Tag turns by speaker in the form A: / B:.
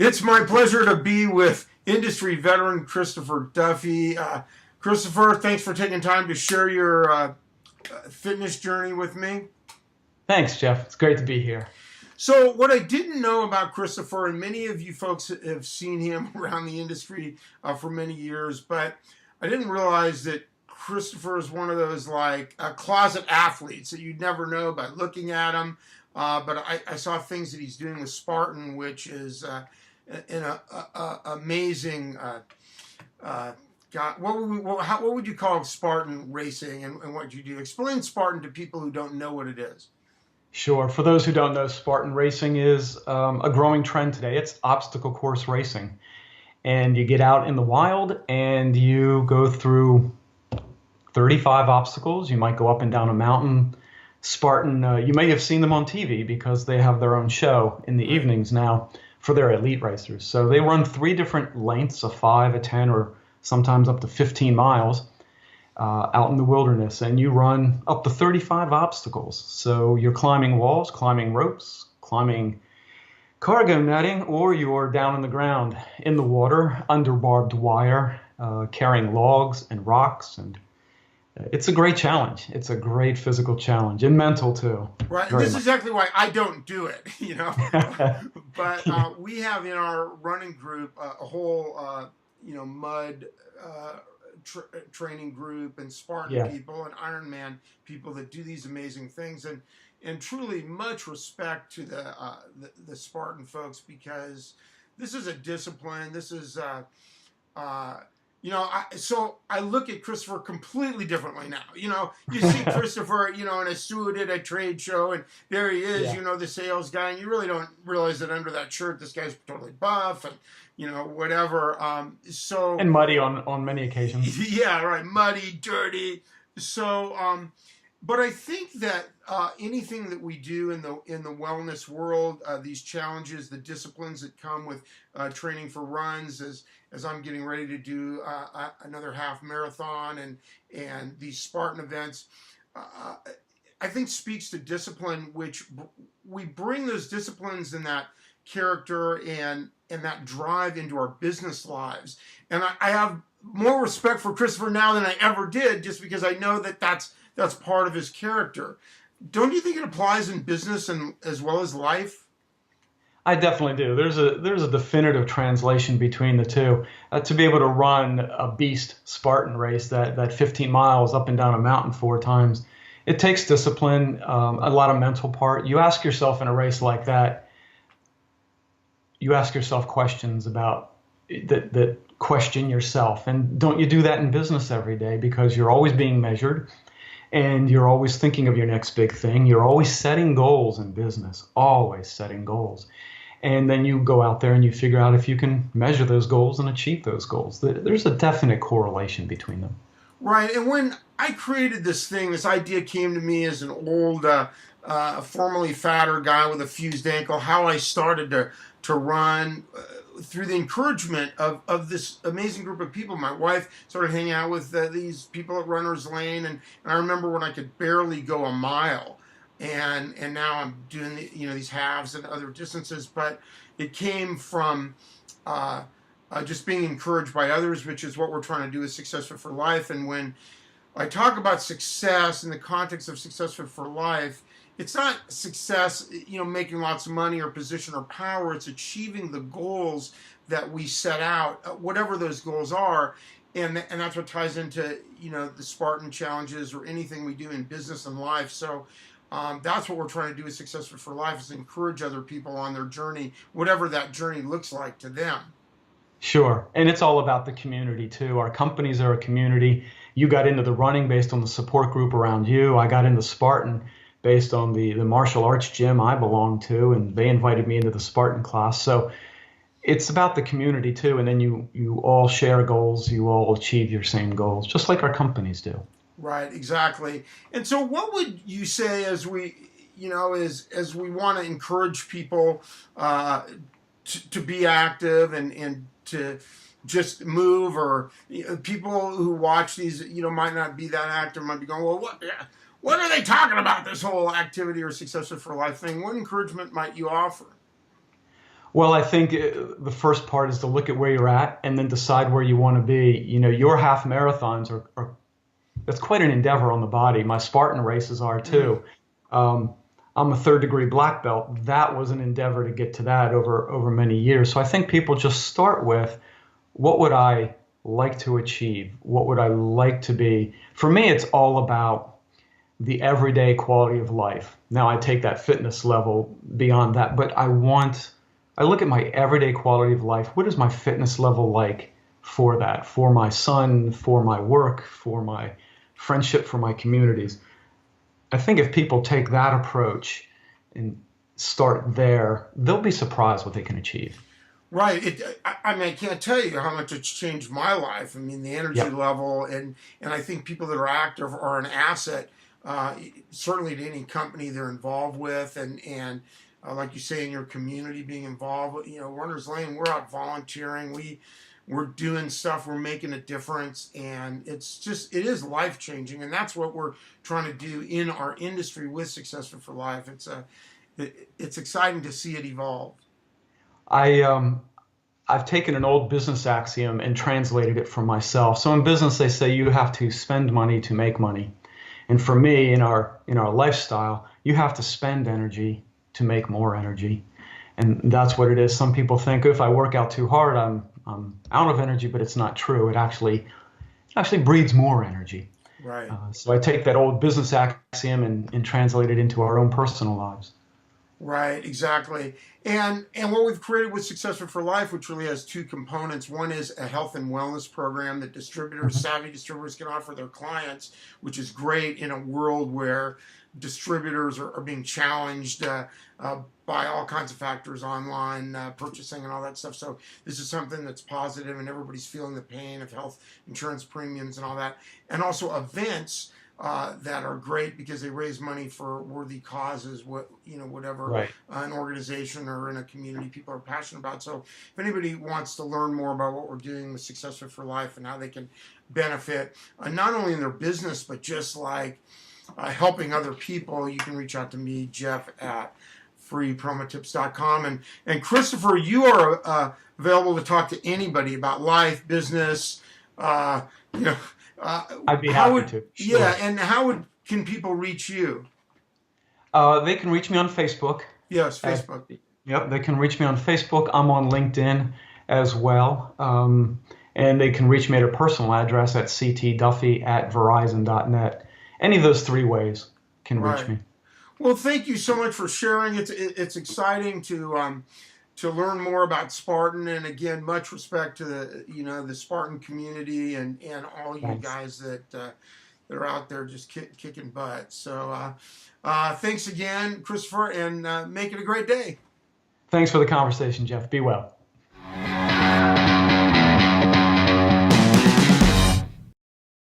A: It's my pleasure to be with industry veteran Christopher Duffy. Christopher, thanks for taking time to share your fitness journey with me.
B: Thanks, Jeff. It's great to be here.
A: So, what I didn't know about Christopher, and many of you folks have seen him around the industry for many years, but I didn't realize that Christopher is one of those like closet athletes that you'd never know by looking at him. But I saw things that he's doing with Spartan, which is an amazing. God, what would you call Spartan racing, and what you do? Explain Spartan to people who don't know what it is.
B: Sure. For those who don't know, Spartan racing is a growing trend today. It's obstacle course racing. And you get out in the wild and you go through 35 obstacles. You might go up and down a mountain. Spartan, you may have seen them on TV because they have their own show in the evenings now for their elite racers. So they run 3 different lengths, a 5, a 10, or sometimes up to 15 miles. Out in the wilderness, and you run up to 35 obstacles. So you're climbing walls, climbing ropes, climbing cargo netting, or you're down on the ground in the water under barbed wire, carrying logs and rocks. And it's a great challenge. It's a great physical challenge and mental too.
A: Right. This is exactly why I don't do it, But we have in our running group a whole, mud training group and Spartan people and Ironman people that do these amazing things, and truly much respect to the Spartan folks, because this is a discipline. This is so I look at Christopher completely differently now. You see Christopher, in a suit at a trade show, and there he is, the sales guy, and you really don't realize that under that shirt, this guy's totally buff and, whatever.
B: And muddy on many occasions.
A: Yeah, right. Muddy, dirty. So, but I think that anything that we do in the wellness world, these challenges, the disciplines that come with training for runs, as I'm getting ready to do another half marathon and these Spartan events, I think speaks to discipline, which we bring those disciplines and that character and that drive into our business lives. And I have more respect for Christopher now than I ever did, just because I know that that's part of his character. Don't you think it applies in business and as well as life?
B: I definitely do. There's a definitive translation between the two. To be able to run a beast Spartan race, that 15 miles up and down a mountain 4 times, it takes discipline, a lot of mental part. You ask yourself in a race like that, you ask yourself questions about that question yourself. And don't you do that in business every day? Because you're always being measured and you're always thinking of your next big thing. You're always setting goals in business, always setting goals. And then you go out there and you figure out if you can measure those goals and achieve those goals. There's a definite correlation between them.
A: Right. And when I created this thing, this idea came to me as an old, formerly fatter guy with a fused ankle, how I started to run through the encouragement of this amazing group of people. My wife started hanging out with these people at Runner's Lane, and I remember when I could barely go a mile, and now I'm doing these halves and other distances. But it came from just being encouraged by others, which is what we're trying to do with Successful for Life. And when I talk about success in the context of Successful for Life, it's not success, making lots of money or position or power. It's achieving the goals that we set out, whatever those goals are. And that's what ties into, the Spartan challenges or anything we do in business and life. So that's what we're trying to do with Successful for Life, is encourage other people on their journey, whatever that journey looks like to them.
B: Sure. And it's all about the community too. Our companies are a community. You got into the running based on the support group around you. I got into Spartan based on the martial arts gym I belong to, and they invited me into the Spartan class. So it's about the community too, and then you all share goals, you all achieve your same goals, just like our companies do.
A: Right, exactly. And so what would you say as we want to encourage people to be active and to just move, or people who watch these, might not be that active, might be going, well, what are they talking about, this whole activity or Successful for Life thing? What encouragement might you offer?
B: Well, I think the first part is to look at where you're at and then decide where you want to be. You know, your half marathons are that's quite an endeavor on the body. My Spartan races are
A: Mm.
B: too. Um, I'm a third degree black belt. That was an endeavor to get to that over many years. So I think people just start with what would I like to achieve? What would I like to be? For me, it's all about the everyday quality of life. Now I take that fitness level beyond that, but I look at my everyday quality of life. What is my fitness level like for that, for my son, for my work, for my friendship, for my communities? I think if people take that approach and start there, they'll be surprised what they can achieve.
A: Right. I mean, I can't tell you how much it's changed my life. I mean, the energy
B: Yep.
A: level, and I think people that are active are an asset, uh, certainly to any company they're involved with, and like you say, in your community, being involved. You know, Runners Lane, we're out volunteering. We're doing stuff. We're making a difference, and it is life changing, and that's what we're trying to do in our industry with Successful for Life. It's exciting to see it evolve.
B: I I've taken an old business axiom and translated it for myself. So in business, they say you have to spend money to make money. And for me, in our lifestyle, you have to spend energy to make more energy. And that's what it is. Some people think if I work out too hard, I'm out of energy, but it's not true. It actually breeds more energy.
A: Right.
B: So I take that old business axiom and translate it into our own personal lives.
A: Right, exactly. And what we've created with Successful for Life, which really has two components. One is a health and wellness program that distributors,
B: Mhm.
A: savvy distributors, can offer their clients, which is great in a world where distributors are being challenged by all kinds of factors, online purchasing and all that stuff. So this is something that's positive, and everybody's feeling the pain of health insurance premiums and all that. And also events that are great because they raise money for worthy causes, whatever
B: Right.
A: an organization or in a community people are passionate about. So if anybody wants to learn more about what we're doing with Successful for Life and how they can benefit, not only in their business but just like helping other people, you can reach out to me, Jeff, at freepromotips.com. And Christopher, you are available to talk to anybody about life, business, uh, you know, uh,
B: I'd be
A: how
B: happy
A: would,
B: to.
A: yeah,
B: Sure.
A: and how would, can people reach you?
B: They can reach me on Facebook.
A: Yes,
B: At,
A: Facebook.
B: yep, they can reach me on Facebook. I'm on LinkedIn as well. And they can reach me at a personal address at ctduffy@verizon.net. Any of those three ways can reach
A: Right.
B: me.
A: Well, thank you so much for sharing. It's exciting to learn more about Spartan, and again, much respect to the Spartan community and all you
B: Thanks.
A: guys that are out there just kicking butt. So thanks again, Christopher, and make it a great day.
B: Thanks for the conversation, Jeff. Be well.